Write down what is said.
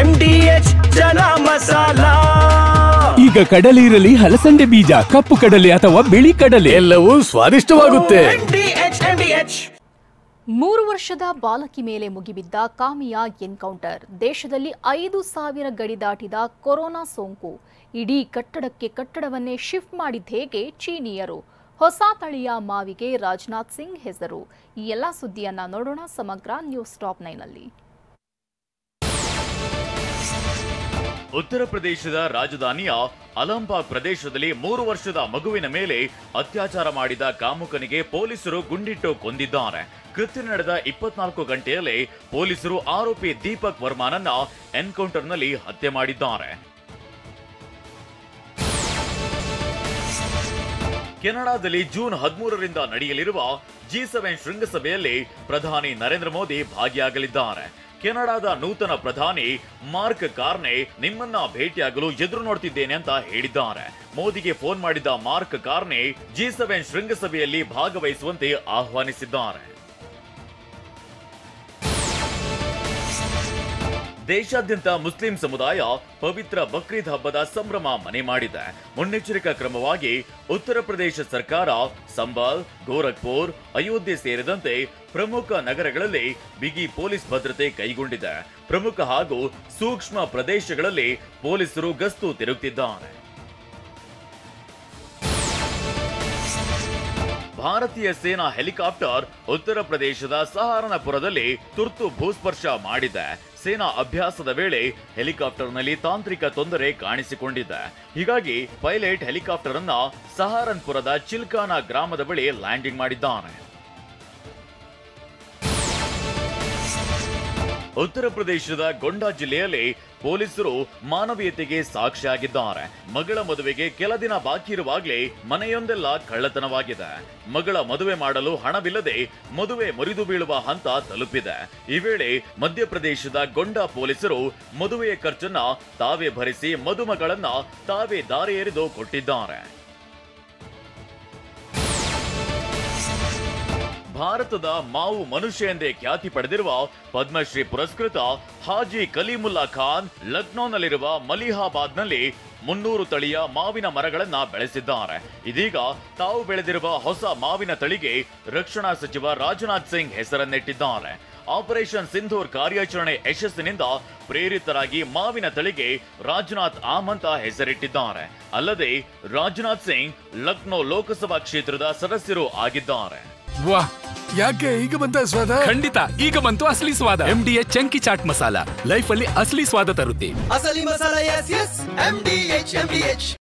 MDH ಜನ ಮಸಾಲಾ. ಈಗ ಕಡಲೆ ಇರಲಿ, ಹಲಸಂದೆ ಬೀಜ, ಕಪ್ಪು ಕಡಲೆ ಅಥವಾ ಬಿಳಿ ಕಡಲೆ, ಎಲ್ಲವೂ ಸ್ವಾದಿಷ್ಟವಾಗುತ್ತೆ. 3 ವರ್ಷದ ಬಾಲಕಿ ಮೇಲೆ ಮುಗಿಬಿದ್ದ ಕಾಮಿಯಾ ಎನ್ಕೌಂಟರ್. ದೇಶದಲ್ಲಿ 5,000 ಗಡಿ ದಾಟಿದ ಕೊರೋನಾ ಸೋಂಕು. ಇಡೀ ಕಟ್ಟಡವನ್ನೇ ಶಿಫ್ಟ್ ಮಾಡಿದ್ದೇಗೆ ಚೀನಿಯರು. ಹೊಸ ತಳಿಯ ಮಾವಿಗೆ ರಾಜನಾಥ್ ಸಿಂಗ್ ಹೆಸರು. ಈ ಎಲ್ಲ ಸುದ್ದಿಯನ್ನ ನೋಡೋಣ ಸಮಗ್ರ ನ್ಯೂಸ್ ಟಾಪ್ 9ನಲ್ಲಿ. ಉತ್ತರ ಪ್ರದೇಶದ ರಾಜಧಾನಿಯ ಅಲಂಬಾಗ್ ಪ್ರದೇಶದಲ್ಲಿ 3 ವರ್ಷದ ಮಗುವಿನ ಮೇಲೆ ಅತ್ಯಾಚಾರ ಮಾಡಿದ ಕಾಮುಕನಿಗೆ ಪೊಲೀಸರು ಗುಂಡಿಟ್ಟು ಕೊಂದಿದ್ದಾರೆ. ಕೃತ್ಯ ನಡೆದ 24 ಗಂಟೆಯಲ್ಲೇ ಪೊಲೀಸರು ಆರೋಪಿ ದೀಪಕ್ ವರ್ಮಾನನ್ನ ಎನ್ಕೌಂಟರ್ನಲ್ಲಿ ಹತ್ಯೆ ಮಾಡಿದ್ದಾರೆ. ಕೆನಡಾದಲ್ಲಿ ಜೂನ್ 13ರಿಂದ ನಡೆಯಲಿರುವ G7 ಶೃಂಗಸಭೆಯಲ್ಲಿ ಪ್ರಧಾನಿ ನರೇಂದ್ರ ಮೋದಿ ಭಾಗಿಯಾಗಲಿದ್ದಾರೆ. ಕೆನಡಾದ ನೂತನ ಪ್ರಧಾನಿ ಮಾರ್ಕ್ ಕಾರ್ನೆ ನಿಮ್ಮನ್ನ ಭೇಟಿಯಾಗಲು ಎದುರು ನೋಡ್ತಿದ್ದೇನೆ ಅಂತ ಹೇಳಿದ್ದಾರೆ. ಮೋದಿಗೆ ಫೋನ್ ಮಾಡಿದ ಮಾರ್ಕ್ ಕಾರ್ನೆ G7 ಶೃಂಗಸಭೆಯಲ್ಲಿ ಭಾಗವಹಿಸುವಂತೆ ಆಹ್ವಾನಿಸಿದ್ದಾರೆ. ದೇಶಾದ್ಯಂತ ಮುಸ್ಲಿಂ ಸಮುದಾಯ ಪವಿತ್ರ ಬಕ್ರೀದ್ ಹಬ್ಬದ ಸಂಭ್ರಮ ಮನೆ ಮಾಡಿದೆ. ಮುನ್ನೆಚ್ಚರಿಕಾ ಕ್ರಮವಾಗಿ ಉತ್ತರ ಪ್ರದೇಶ ಸರ್ಕಾರ ಸಂಬಾಲ್, ಗೋರಖ್ಪುರ್, ಅಯೋಧ್ಯೆ ಸೇರಿದಂತೆ ಪ್ರಮುಖ ನಗರಗಳಲ್ಲಿ ಬಿಗಿ ಪೊಲೀಸ್ ಭದ್ರತೆ ಕೈಗೊಂಡಿದೆ. ಪ್ರಮುಖ ಹಾಗೂ ಸೂಕ್ಷ್ಮ ಪ್ರದೇಶಗಳಲ್ಲಿ ಪೊಲೀಸರು ಗಸ್ತು ತಿರುಗುತ್ತಿದ್ದಾರೆ. ಭಾರತೀಯ ಸೇನಾ ಹೆಲಿಕಾಪ್ಟರ್ ಉತ್ತರ ಪ್ರದೇಶದ ಸಹಾರನಪುರದಲ್ಲಿ ತುರ್ತು ಭೂಸ್ಪರ್ಶ ಮಾಡಿದೆ. ಸೇನಾ ಅಭ್ಯಾಸದ ವೇಳೆ ಹೆಲಿಕಾಪ್ಟರ್ನಲ್ಲಿ ತಾಂತ್ರಿಕ ತೊಂದರೆ ಕಾಣಿಸಿಕೊಂಡಿದೆ. ಹೀಗಾಗಿ ಪೈಲಟ್ ಹೆಲಿಕಾಪ್ಟರ್ ಅನ್ನ ಸಹಾರನ್ಪುರದ ಚಿಲ್ಕಾನಾ ಗ್ರಾಮದ ಬಳಿ ಲ್ಯಾಂಡಿಂಗ್ ಮಾಡಿದ್ದಾನೆ. ಉತ್ತರ ಪ್ರದೇಶದ ಗೊಂಡಾ ಜಿಲ್ಲೆಯಲ್ಲಿ ಪೊಲೀಸರು ಮಾನವೀಯತೆಗೆ ಸಾಕ್ಷಿಯಾಗಿದ್ದಾರೆ. ಮಗಳ ಮದುವೆಗೆ ಕೆಲ ದಿನ ಬಾಕಿ ಇರುವಾಗಲೇ ಮನೆಯೊಂದೆಲ್ಲ ಕಳ್ಳತನವಾಗಿದೆ. ಮಗಳ ಮದುವೆ ಮಾಡಲು ಹಣವಿಲ್ಲದೆ ಮದುವೆ ಮುರಿದು ಬೀಳುವ ಹಂತ ತಲುಪಿದೆ. ಈ ವೇಳೆ ಮಧ್ಯಪ್ರದೇಶದ ಗೊಂಡಾ ಪೊಲೀಸರು ಮದುವೆಯ ಖರ್ಚನ್ನ ತಾವೇ ಭರಿಸಿ ಮದುಮಗಳನ್ನ ತಾವೇ ದಾರಿ ಎರೆದು ಕೊಟ್ಟಿದ್ದಾರೆ. ಭಾರತದ ಮಾವು ಮನುಷ್ಯ ಎಂದೇ ಖ್ಯಾತಿ ಪಡೆದಿರುವ ಪದ್ಮಶ್ರೀ ಪುರಸ್ಕೃತ ಹಾಜಿ ಕಲೀಮುಲ್ಲಾ ಖಾನ್ ಲಕ್ನೋನಲ್ಲಿರುವ ಮಲಿಹಾಬಾದ್ನಲ್ಲಿ 300 ತಳಿಯ ಮಾವಿನ ಮರಗಳನ್ನ ಬೆಳೆಸಿದ್ದಾರೆ. ಇದೀಗ ತಾವು ಬೆಳೆದಿರುವ ಹೊಸ ಮಾವಿನ ತಳಿಗೆ ರಕ್ಷಣಾ ಸಚಿವ ರಾಜನಾಥ್ ಸಿಂಗ್ ಹೆಸರನ್ನಿಟ್ಟಿದ್ದಾರೆ. ಆಪರೇಷನ್ ಸಿಂಧೂರ್ ಕಾರ್ಯಾಚರಣೆ ಯಶಸ್ಸಿನಿಂದ ಪ್ರೇರಿತರಾಗಿ ಮಾವಿನ ತಳಿಗೆ ರಾಜನಾಥ್ ಆಮ್ ಅಂತ ಹೆಸರಿಟ್ಟಿದ್ದಾರೆ. ಅಲ್ಲದೆ ರಾಜನಾಥ್ ಸಿಂಗ್ ಲಕ್ನೋ ಲೋಕಸಭಾ ಕ್ಷೇತ್ರದ ಸದಸ್ಯರು ಆಗಿದ್ದಾರೆ. ವಾಹ್, ಯಾಕೆ ಈಗ ಬಂತ ಸ್ವಾದ? ಖಂಡಿತ ಈಗ ಬಂತು ಅಸಲಿ ಸ್ವಾದ. MDH chunky chaat masala life ಅಲ್ಲಿ ಅಸಲಿ ಸ್ವಾದ ತರುತ್ತೆ. ಅಸಲಿ ಮಸಾಲ, ಎಸ್ ಎಸ್ MDH.